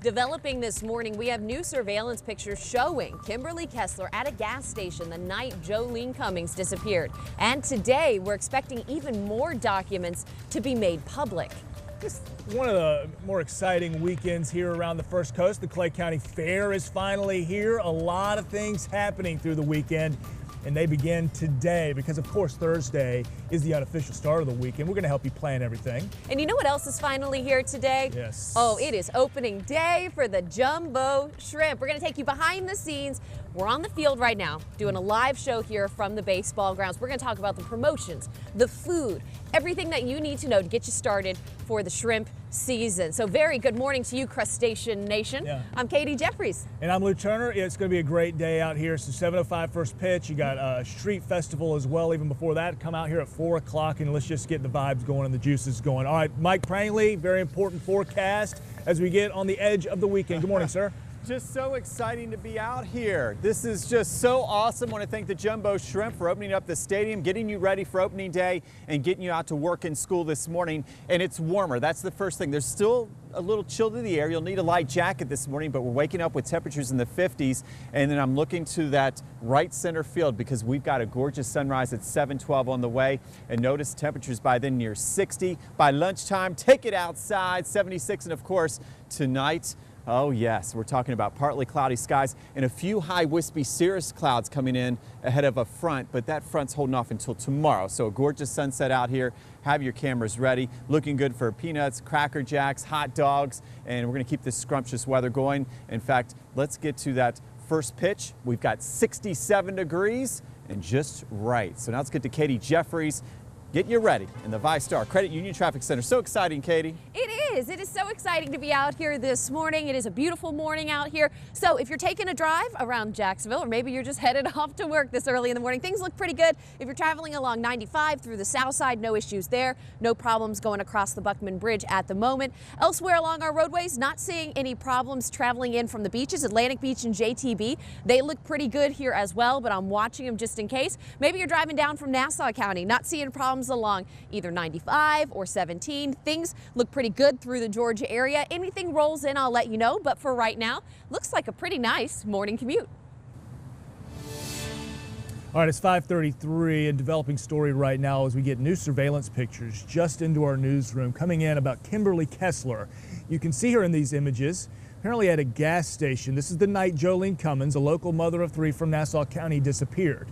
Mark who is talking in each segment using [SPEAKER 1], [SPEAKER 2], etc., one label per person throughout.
[SPEAKER 1] Developing this morning, we have new surveillance pictures showing Kimberly Kessler at a gas station the night Jolene Cummings disappeared. And today, we're expecting even more documents to be made public.
[SPEAKER 2] Just one of the more exciting weekends here around the First Coast. The Clay County Fair is finally here. A lot of things happening through the weekend, and they begin today because, of course, Thursday is the unofficial start of the weekend. We're going to help you plan everything.
[SPEAKER 1] And you know what else is finally here today?
[SPEAKER 2] Yes.
[SPEAKER 1] Oh, it is opening day for the Jumbo Shrimp. We're going to take you behind the scenes. We're on the field right now doing a live show here from the baseball grounds. We're going to talk about the promotions, the food, everything that you need to know to get you started for the shrimp season. So very good morning to you, Crustacean Nation.
[SPEAKER 2] Yeah.
[SPEAKER 1] I'm Katie Jeffries.
[SPEAKER 2] And I'm Lou Turner. It's going to be a great day out here. So 7:05 first pitch. You got a street festival as well. Even before that, come out here at 4 o'clock and let's just get the vibes going and the juices going. All right, Mike Prangley, very important forecast as we get on the edge of the weekend. Good morning, sir.
[SPEAKER 3] Just so exciting to be out here. This is just so awesome. I want to thank the Jumbo Shrimp for opening up the stadium, getting you ready for opening day, and getting you out to work and school this morning. And it's warmer. That's the first thing. There's still a little chill to the air. You'll need a light jacket this morning, but we're waking up with temperatures in the 50s. And then I'm looking to that right center field because we've got a gorgeous sunrise at 7:12 on the way. And notice temperatures by then near 60. By lunchtime, take it outside, 76. And of course, tonight, oh yes, we're talking about partly cloudy skies and a few high wispy cirrus clouds coming in ahead of a front, but that front's holding off until tomorrow. So a gorgeous sunset out here. Have your cameras ready. Looking good for peanuts, Cracker Jacks, hot dogs, and we're going to keep this scrumptious weather going. In fact, let's get to that first pitch. We've got 67 degrees and just right. So now let's get to Katie Jeffries. Get you ready in the ViStar Credit Union Traffic Center. So exciting, Katie.
[SPEAKER 1] It is. It is so exciting to be out here this morning. It is a beautiful morning out here. So if you're taking a drive around Jacksonville, or maybe you're just headed off to work this early in the morning, things look pretty good. If you're traveling along 95 through the south side, no issues there. No problems going across the Buckman Bridge at the moment. Elsewhere along our roadways, not seeing any problems traveling in from the beaches. Atlantic Beach and JTB, they look pretty good here as well, but I'm watching them just in case. Maybe you're driving down from Nassau County, not seeing problems along either 95 or 17. Things look pretty good through the Georgia area. Anything rolls in, I'll let you know, but for right now, looks like a pretty nice morning commute.
[SPEAKER 2] All right, it's 5:33 and developing story right now as we get new surveillance pictures just into our newsroom coming in about Kimberly Kessler. You can see her in these images, apparently at a gas station. This is the night Jolene Cummings, a local mother of 3 from Nassau County, disappeared,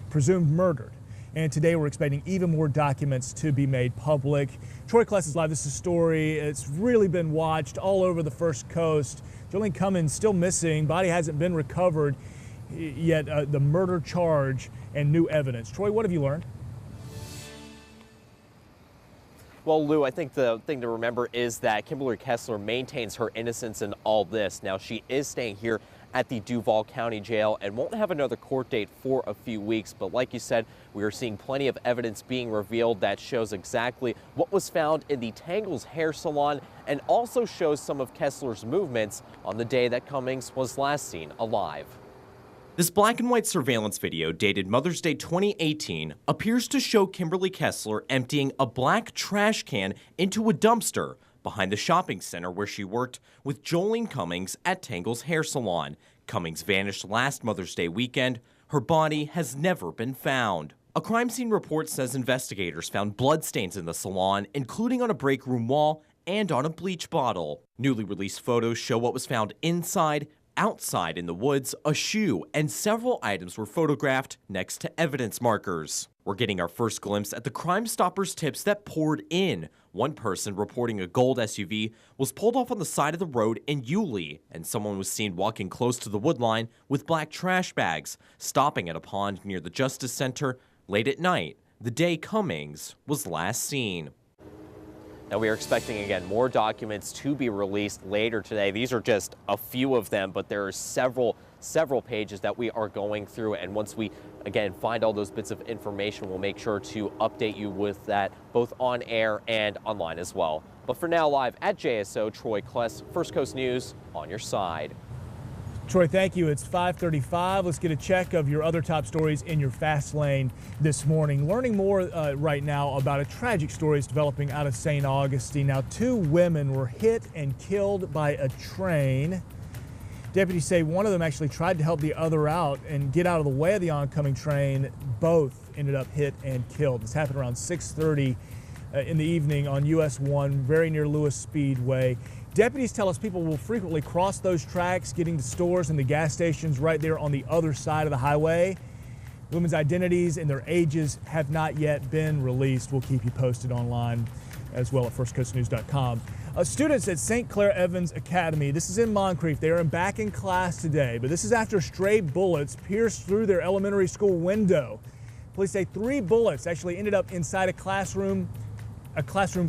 [SPEAKER 2] presumed murdered. And today we're expecting even more documents to be made public. Troy Kless is live. This is a story. It's really been watched all over the First Coast. Jolene Cummings still missing. Body hasn't been recovered yet. The murder charge and new evidence. Troy, what have you learned?
[SPEAKER 4] Well, Lou, I think the thing to remember is that Kimberly Kessler maintains her innocence in all this. Now, she is staying here at the Duval County Jail and won't have another court date for a few weeks. But like you said, we are seeing plenty of evidence being revealed that shows exactly what was found in the Tangles hair salon and also shows some of Kessler's movements on the day that Cummings was last seen alive. This black and white surveillance video dated Mother's Day 2018 appears to show Kimberly Kessler emptying a black trash can into a dumpster behind the shopping center where she worked with Jolene Cummings at Tangles Hair Salon. Cummings vanished last Mother's Day weekend. Her body has never been found. A crime scene report says investigators found bloodstains in the salon, including on a break room wall and on a bleach bottle. Newly released photos show what was found inside. Outside in the woods, a shoe and several items were photographed next to evidence markers. We're getting our first glimpse at the Crime Stoppers tips that poured in. One person reporting a gold SUV was pulled off on the side of the road in Yulee, and someone was seen walking close to the wood line with black trash bags, stopping at a pond near the Justice Center late at night, the day Cummings was last seen. Now we are expecting, again, more documents to be released later today. These are just a few of them, but there are several pages that we are going through. And once we, again, find all those bits of information, we'll make sure to update you with that both on air and online as well. But for now, live at JSO, Troy Kless, First Coast News, on your side.
[SPEAKER 2] Troy, thank you. It's 5:35. Let's get a check of your other top stories in your fast lane this morning. Learning more right now about a tragic story is developing out of St. Augustine. Now, 2 women were hit and killed by a train. Deputies say one of them actually tried to help the other out and get out of the way of the oncoming train. Both ended up hit and killed. This happened around 6:30 in the evening on US 1, very near Lewis Speedway. Deputies tell us people will frequently cross those tracks, getting to stores and the gas stations right there on the other side of the highway. Women's identities and their ages have not yet been released. We'll keep you posted online as well at firstcoastnews.com. Students at St. Clair Evans Academy, this is in Moncrief, they are back in class today, but this is after stray bullets pierced through their elementary school window. Police say 3 bullets actually ended up inside a classroom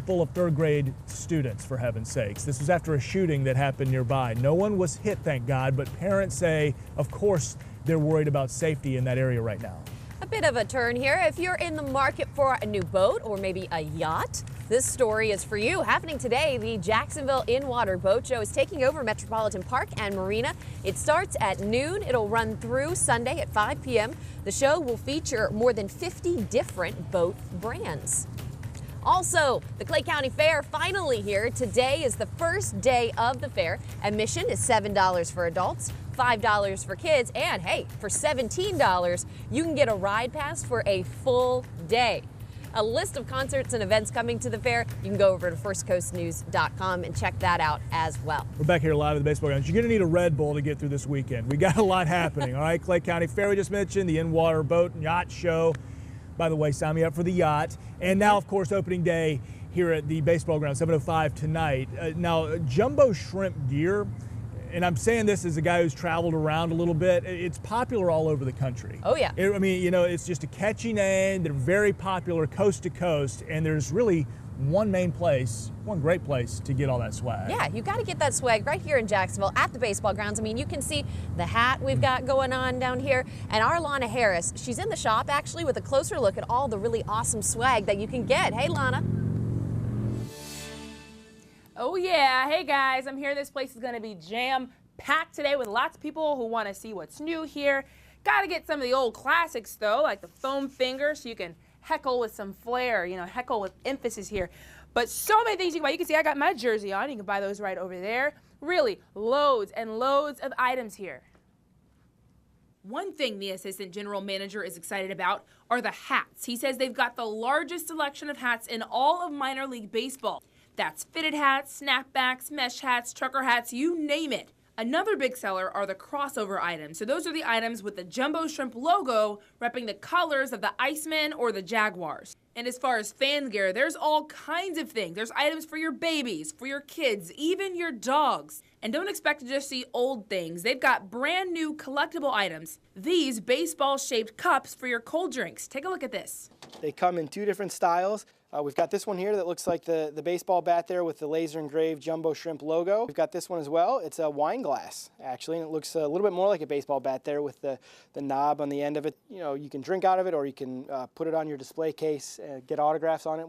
[SPEAKER 2] full of 3rd grade students, for heaven's sakes. This was after a shooting that happened nearby. No one was hit, thank God, but parents say, of course, they're worried about safety in that area right now.
[SPEAKER 1] A bit of a turn here. If you're in the market for a new boat or maybe a yacht, this story is for you. Happening today, the Jacksonville In-Water Boat Show is taking over Metropolitan Park and Marina. It starts at noon. It'll run through Sunday at 5 p.m. The show will feature more than 50 different boat brands. Also, the Clay County Fair finally here. Today is the first day of the fair. Admission is $7 for adults, $5 for kids, and hey, for $17, you can get a ride pass for a full day. A list of concerts and events coming to the fair. You can go over to firstcoastnews.com and check that out as well.
[SPEAKER 2] We're back here live at the baseball grounds. You're going to need a Red Bull to get through this weekend. We got a lot happening, all right? Clay County Fair we just mentioned, the In-Water Boat and Yacht Show. By the way, sign me up for the yacht. And now, of course, opening day here at the baseball ground, 7:05 tonight. Now, jumbo shrimp gear, and I'm saying this as a guy who's traveled around a little bit, it's popular all over the country.
[SPEAKER 1] Oh, yeah.
[SPEAKER 2] I mean, you know, it's just a catchy name. They're very popular coast to coast, and there's really one great place to get all that swag.
[SPEAKER 1] Yeah, you got to get that swag right here in Jacksonville at the baseball grounds. I mean, you can see the hat we've got going on down here. And our Lana Harris, she's in the shop actually with a closer look at all the really awesome swag that you can get. Hey, Lana.
[SPEAKER 5] Oh yeah, hey guys, I'm here. This place is going to be jam-packed today with lots of people who want to see what's new here. Got to get some of the old classics though, like the foam finger, so you can heckle with some flair, you know, heckle with emphasis here. But so many things you can buy. You can see I got my jersey on. You can buy those right over there. Really, loads and loads of items here. One thing the assistant general manager is excited about are the hats. He says they've got the largest selection of hats in all of minor league baseball. That's fitted hats, snapbacks, mesh hats, trucker hats, you name it. Another big seller are the crossover items. So those are the items with the Jumbo Shrimp logo repping the colors of the Icemen or the Jaguars. And as far as fan gear, there's all kinds of things. There's items for your babies, for your kids, even your dogs. And don't expect to just see old things. They've got brand new collectible items. These baseball-shaped cups for your cold drinks. Take a look at this.
[SPEAKER 6] They come in 2 different styles. We've got this one here that looks like the baseball bat there with the laser engraved Jumbo Shrimp logo. We've got this one as well. It's a wine glass, actually, and it looks a little bit more like a baseball bat there with the knob on the end of it. You know, you can drink out of it or you can put it on your display case, get autographs on it.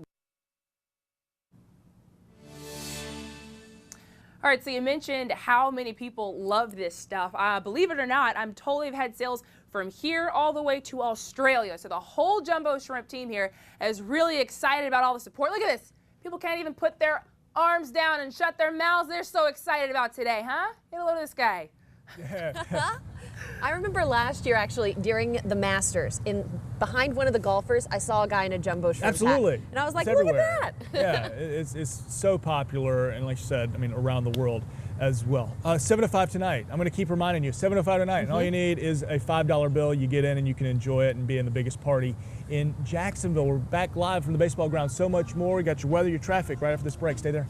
[SPEAKER 5] All right, so you mentioned how many people love this stuff. Believe it or not, I'm told they've had sales from here all the way to Australia. So the whole Jumbo Shrimp team here is really excited about all the support. Look at this. People can't even put their arms down and shut their mouths. They're so excited about today, huh? Get a load of this guy.
[SPEAKER 1] I remember last year, actually, during the Masters, behind one of the golfers, I saw a guy in a Jumbo Shrimp
[SPEAKER 2] Absolutely.
[SPEAKER 1] hat. And I was like,
[SPEAKER 2] It's
[SPEAKER 1] look
[SPEAKER 2] everywhere.
[SPEAKER 1] at that.
[SPEAKER 2] Yeah, it's so popular, and like you said, I mean, around the world as well. 7 to 5 tonight. I'm going to keep reminding you, 7 to 5 tonight. And all you need is a $5 bill. You get in and you can enjoy it and be in the biggest party in Jacksonville. We're back live from the baseball ground. So much more. We got your weather, your traffic right after this break. Stay there.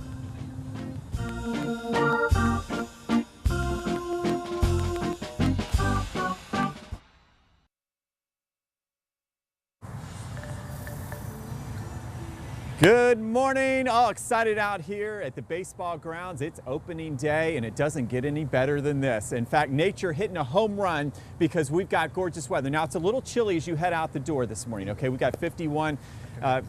[SPEAKER 3] Good morning, all excited out here at the baseball grounds. It's opening day and it doesn't get any better than this. In fact, nature hitting a home run because we've got gorgeous weather. Now it's a little chilly as you head out the door this morning, okay? We got 51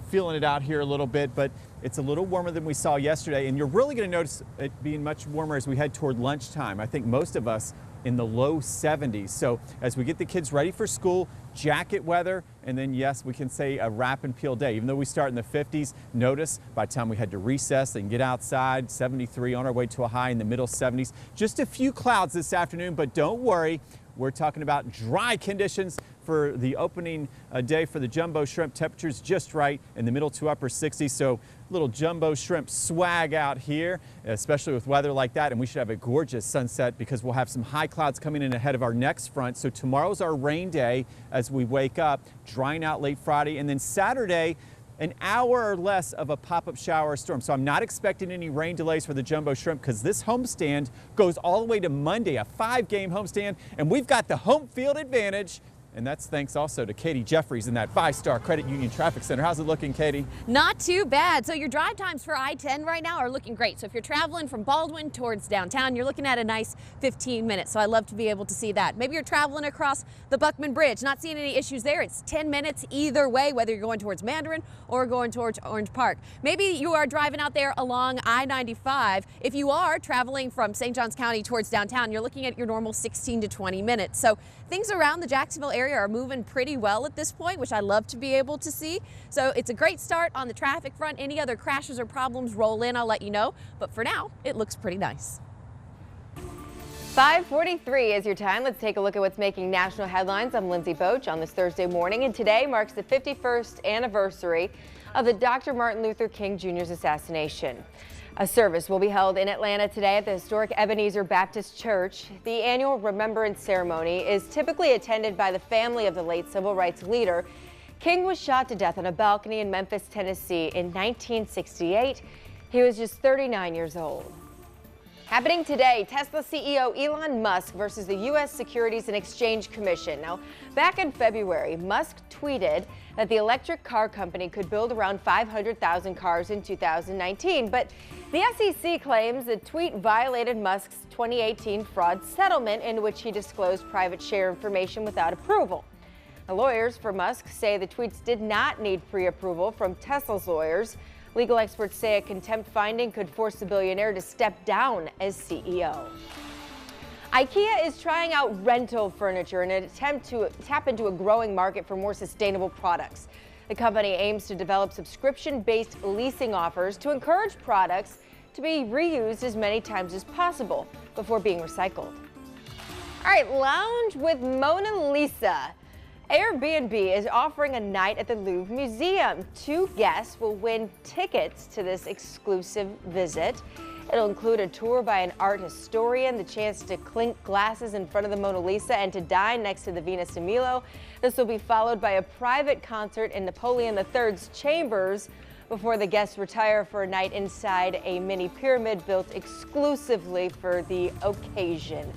[SPEAKER 3] feeling it out here a little bit, but it's a little warmer than we saw yesterday, and you're really going to notice it being much warmer as we head toward lunchtime. I think most of us in the low 70s. So as we get the kids ready for school, jacket weather, and then yes, we can say a wrap and peel day. Even though we start in the 50s, notice by the time we head to recess and get outside, 73 on our way to a high in the middle 70s. Just a few clouds this afternoon, but don't worry. We're talking about dry conditions for the opening day for the jumbo shrimp. Temperatures just right in the middle to upper 60s. So little jumbo shrimp swag out here, especially with weather like that. And we should have a gorgeous sunset because we'll have some high clouds coming in ahead of our next front. So tomorrow's our rain day as we wake up, drying out late Friday, and then Saturday, an hour or less of a pop-up shower storm. So I'm not expecting any rain delays for the jumbo shrimp because this homestand goes all the way to Monday, a 5-game homestand, and we've got the home field advantage. And that's thanks also to Katie Jeffries in that 5-star Credit Union Traffic Center. How's it looking, Katie?
[SPEAKER 1] Not too bad. So your drive times for I-10 right now are looking great. So if you're traveling from Baldwin towards downtown, you're looking at a nice 15 minutes. So I love to be able to see that. Maybe you're traveling across the Buckman Bridge, not seeing any issues there. It's 10 minutes either way, whether you're going towards Mandarin or going towards Orange Park. Maybe you are driving out there along I-95. If you are traveling from St. Johns County towards downtown, you're looking at your normal 16 to 20 minutes. So things around the Jacksonville area are moving pretty well at this point, which I love to be able to see. So it's a great start on the traffic front. Any other crashes or problems roll in, I'll let you know. But for now, it looks pretty nice.
[SPEAKER 7] 5:43 is your time. Let's take a look at what's making national headlines. I'm Lindsay Boach on this Thursday morning, and today marks the 51st anniversary of the Dr. Martin Luther King Jr.'s assassination. A service will be held in Atlanta today at the historic Ebenezer Baptist Church. The annual remembrance ceremony is typically attended by the family of the late civil rights leader. King was shot to death on a balcony in Memphis, Tennessee in 1968. He was just 39 years old. Happening today, Tesla CEO Elon Musk versus the U.S. Securities and Exchange Commission. Now, back in February, Musk tweeted that the electric car company could build around 500,000 cars in 2019, but the SEC claims the tweet violated Musk's 2018 fraud settlement in which he disclosed private share information without approval. The lawyers for Musk say the tweets did not need pre-approval from Tesla's lawyers. Legal experts say a contempt finding could force the billionaire to step down as CEO. IKEA is trying out rental furniture in an attempt to tap into a growing market for more sustainable products. The company aims to develop subscription-based leasing offers to encourage products to be reused as many times as possible before being recycled. All right, lounge with Mona Lisa. Airbnb is offering a night at the Louvre Museum. 2 guests will win tickets to this exclusive visit. It'll include a tour by an art historian, the chance to clink glasses in front of the Mona Lisa, and to dine next to the Venus de Milo. This will be followed by a private concert in Napoleon III's chambers before the guests retire for a night inside a mini pyramid built exclusively for the occasion.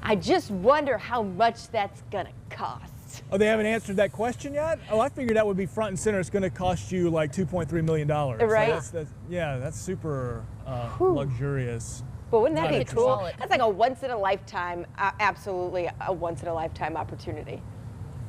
[SPEAKER 7] I just wonder how much that's gonna cost.
[SPEAKER 2] Oh, they haven't answered that question yet? Oh, I figured that would be front and center. It's going to cost you like $2.3 million.
[SPEAKER 7] Right.
[SPEAKER 2] So that's super luxurious.
[SPEAKER 7] But wouldn't that be cool?
[SPEAKER 1] wallet.
[SPEAKER 7] That's like a once-in-a-lifetime, absolutely a once-in-a-lifetime opportunity.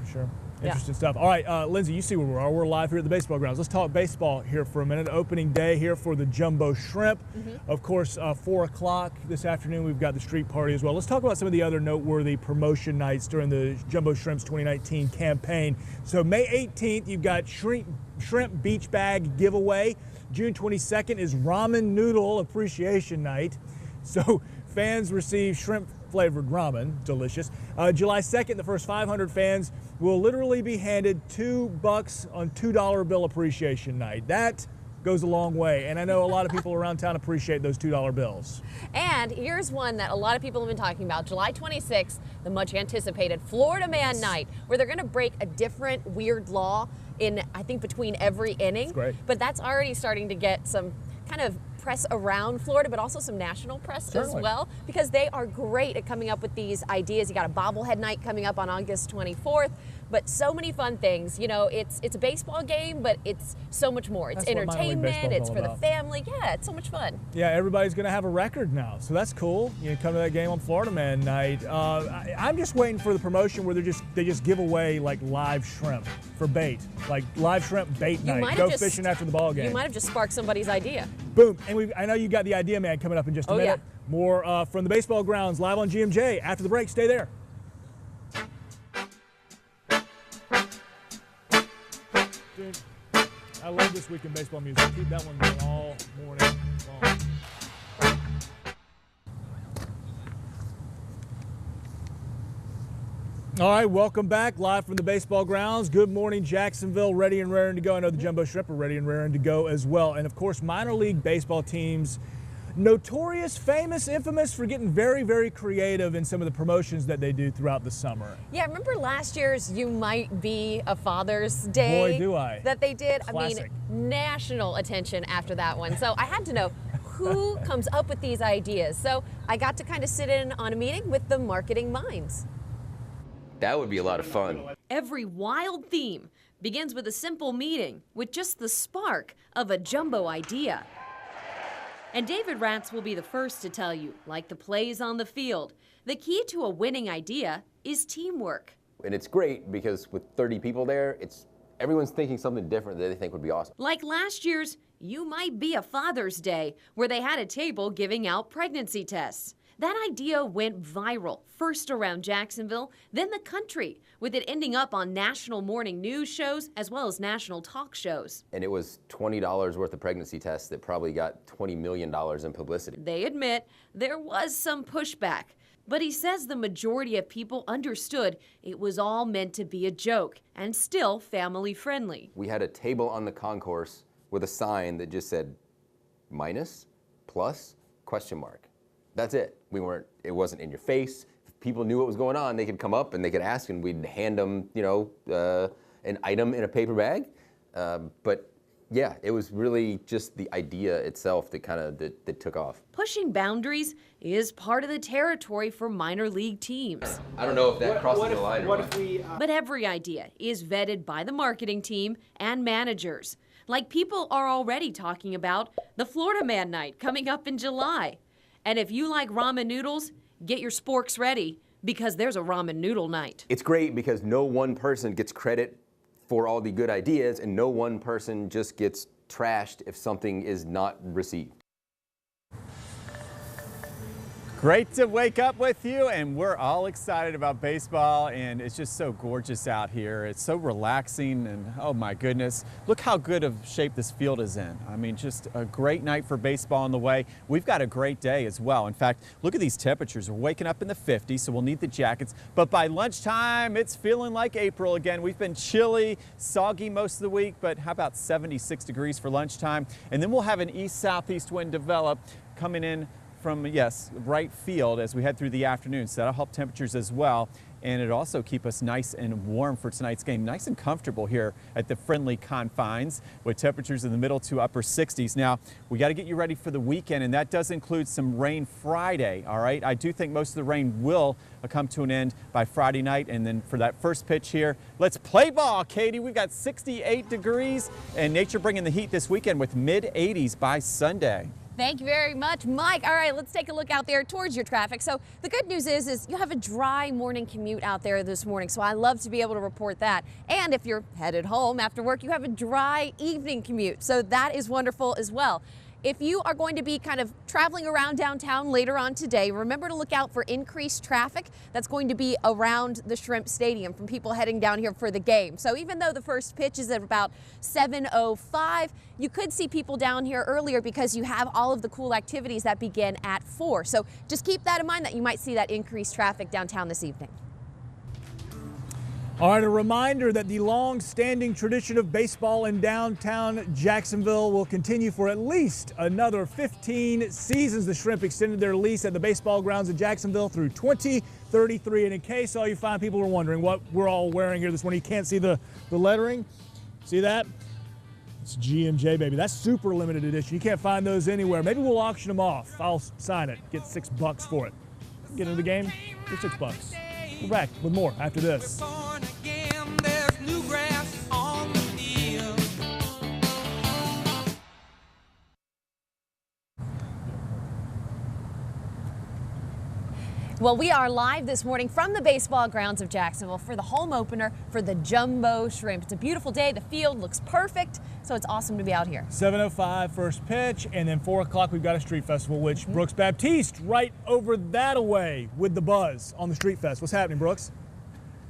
[SPEAKER 2] For sure. Interesting stuff. All right, Lindsay, you see where we are. We're live here at the baseball grounds. Let's talk baseball here for a minute. Opening day here for the Jumbo Shrimp. Of course, 4 o'clock this afternoon, we've got the street party as well. Let's talk about some of the other noteworthy promotion nights during the Jumbo Shrimp's 2019 campaign. So May 18th, you've got Shrimp Beach Bag Giveaway. June 22nd is Ramen Noodle Appreciation Night. So fans receive shrimp flavored ramen, delicious. July 2nd, the first 500 fans will literally be handed $2 on $2 bill appreciation night. That goes a long way, and I know a lot of people around town appreciate those $2 bills.
[SPEAKER 1] And here's one that a lot of people have been talking about. July 26th, the much anticipated Florida Man Night, where they're gonna break a different weird law in, I think, between every inning.
[SPEAKER 2] That's great.
[SPEAKER 1] But that's already starting to get some kind of press around Florida, but also some national press
[SPEAKER 2] Certainly.
[SPEAKER 1] as well, because they are great at coming up with these ideas. You got a bobblehead night coming up on August 24th, but so many fun things. You know, it's a baseball game, but it's so much more. It's
[SPEAKER 2] That's what minor league
[SPEAKER 1] entertainment,
[SPEAKER 2] baseball's
[SPEAKER 1] it's
[SPEAKER 2] all
[SPEAKER 1] for the
[SPEAKER 2] about.
[SPEAKER 1] family. Yeah, it's so much fun.
[SPEAKER 2] Yeah, everybody's going to have a record now, so that's cool. You know, come to that game on Florida Man night. I'm just waiting for the promotion where they just give away like live shrimp for bait, like live shrimp bait night. Go fishing after the ball game.
[SPEAKER 1] You might have just sparked somebody's idea.
[SPEAKER 2] Boom, and I know you got the idea man coming up in just a minute.
[SPEAKER 1] Yeah.
[SPEAKER 2] More from the baseball grounds live on GMJ after the break. Stay there. Dude, I love this weekend baseball music. Keep that one going all morning long. All right, welcome back live from the baseball grounds. Good morning, Jacksonville, ready and raring to go. I know the Jumbo Shrimp are ready and raring to go as well. And of course, minor league baseball teams, notorious, famous, infamous for getting very, very creative in some of the promotions that they do throughout the summer.
[SPEAKER 1] Yeah, remember last year's You Might Be a Father's Day?
[SPEAKER 2] Boy, do I.
[SPEAKER 1] That they did.
[SPEAKER 2] Classic.
[SPEAKER 1] I mean, national attention after that one. So I had to know who comes up with these ideas. So I got to kind of sit in on a meeting with the marketing minds.
[SPEAKER 8] That would be a lot of fun.
[SPEAKER 9] Every wild theme begins with a simple meeting with just the spark of a jumbo idea. And David Ratz will be the first to tell you, like the plays on the field, the key to a winning idea is teamwork.
[SPEAKER 8] And it's great because with 30 people there, everyone's thinking something different that they think would be awesome.
[SPEAKER 9] Like last year's You Might Be a Father's Day, where they had a table giving out pregnancy tests. That idea went viral, first around Jacksonville, then the country, with it ending up on national morning news shows as well as national talk shows.
[SPEAKER 8] And it was $20 worth of pregnancy tests that probably got $20 million in publicity.
[SPEAKER 9] They admit there was some pushback, but he says the majority of people understood it was all meant to be a joke and still family friendly.
[SPEAKER 8] We had a table on the concourse with a sign that just said minus, plus, question mark. That's it. It wasn't in your face. If people knew what was going on, they could come up and they could ask and we'd hand them, an item in a paper bag. But yeah, it was really just the idea itself that took off.
[SPEAKER 9] Pushing boundaries is part of the territory for minor league teams.
[SPEAKER 8] I don't know if that crosses the line or not.
[SPEAKER 9] But every idea is vetted by the marketing team and managers. Like people are already talking about the Florida Man Night coming up in July. And if you like ramen noodles, get your sporks ready because there's a ramen noodle night.
[SPEAKER 8] It's great because no one person gets credit for all the good ideas and no one person just gets trashed if something is not received.
[SPEAKER 3] Great to wake up with you, and we're all excited about baseball, and it's just so gorgeous out here. It's so relaxing, and oh my goodness, look how good of shape this field is in. I mean, just a great night for baseball on the way. We've got a great day as well. In fact, look at these temperatures. We're waking up in the 50s, so we'll need the jackets, but by lunchtime, it's feeling like April again. We've been chilly, soggy most of the week, but how about 76 degrees for lunchtime? And then we'll have an east-southeast wind develop coming in from, yes, right field as we head through the afternoon. So that'll help temperatures as well. And it'll also keep us nice and warm for tonight's game. Nice and comfortable here at the friendly confines with temperatures in the middle to upper 60s. Now, we got to get you ready for the weekend, and that does include some rain Friday, all right? I do think most of the rain will come to an end by Friday night. And then for that first pitch here, let's play ball, Katie. We've got 68 degrees, and nature bringing the heat this weekend with mid-80s by Sunday.
[SPEAKER 1] Thank you very much, Mike. All right, let's take a look out there towards your traffic. So the good news is you have a dry morning commute out there this morning, so I love to be able to report that. And if you're headed home after work, you have a dry evening commute, so that is wonderful as well. If you are going to be kind of traveling around downtown later on today, remember to look out for increased traffic that's going to be around the Shrimp Stadium from people heading down here for the game. So even though the first pitch is at about 7:05, you could see people down here earlier because you have all of the cool activities that begin at 4. So just keep that in mind that you might see that increased traffic downtown this evening.
[SPEAKER 2] All right, a reminder that the long-standing tradition of baseball in downtown Jacksonville will continue for at least another 15 seasons. The Shrimp extended their lease at the baseball grounds in Jacksonville through 2033. And in case all you fine people are wondering what we're all wearing here this morning, you can't see the lettering. See that? It's GMJ, baby. That's super limited edition. You can't find those anywhere. Maybe we'll auction them off. I'll sign it. Get $6 for it. Get into the game for $6. We're back with more after this.
[SPEAKER 1] Well, we are live this morning from the baseball grounds of Jacksonville for the home opener for the Jumbo Shrimp. It's a beautiful day. The field looks perfect, so it's awesome to be out here.
[SPEAKER 2] 7:05 first pitch, and then 4 o'clock we've got a street festival, which Brooks Baptiste right over that away with the buzz on the street fest. What's happening, Brooks?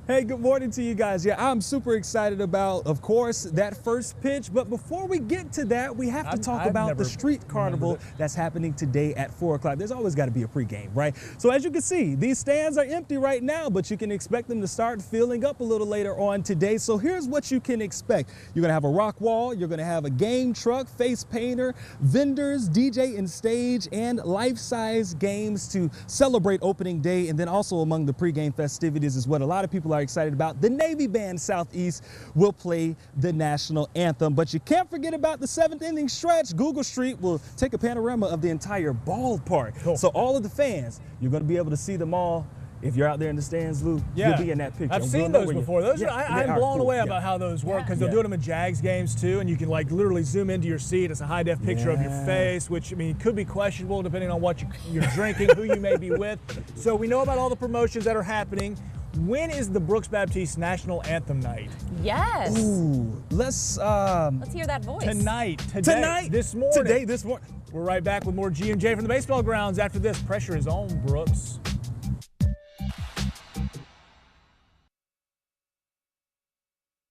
[SPEAKER 10] Hey, good morning to you guys. Yeah, I'm super excited about, of course, that first pitch. But before we get to that, we have to talk about the street carnival that's happening today at 4 o'clock. There's always got to be a pregame, right? So as you can see, these stands are empty right now, but you can expect them to start filling up a little later on today. So here's what you can expect. You're going to have a rock wall. You're going to have a game truck, face painter, vendors, DJ and stage, and life-size games to celebrate opening day. And then also among the pregame festivities is what a lot of people are excited about. The Navy Band Southeast will play the national anthem, but you can't forget about the 7th inning stretch. Google Street will take a panorama of the entire ballpark.
[SPEAKER 2] Cool.
[SPEAKER 10] So all of the fans, you're going to be able to see them all. If you're out there in the stands, Lou, you'll be in that picture.
[SPEAKER 2] I've seen those before. I'm blown away about how those work, because they'll do them in Jags games too, and you can like literally zoom into your seat. It's a high-def picture of your face, which I mean could be questionable depending on what you're drinking, who you may be with. So we know about all the promotions that are happening. When is the Brooks Baptiste National Anthem night?
[SPEAKER 1] Yes.
[SPEAKER 10] Ooh, let's
[SPEAKER 1] hear that voice.
[SPEAKER 2] This morning. We're right back with more GMJ from the baseball grounds after this. Pressure is on, Brooks.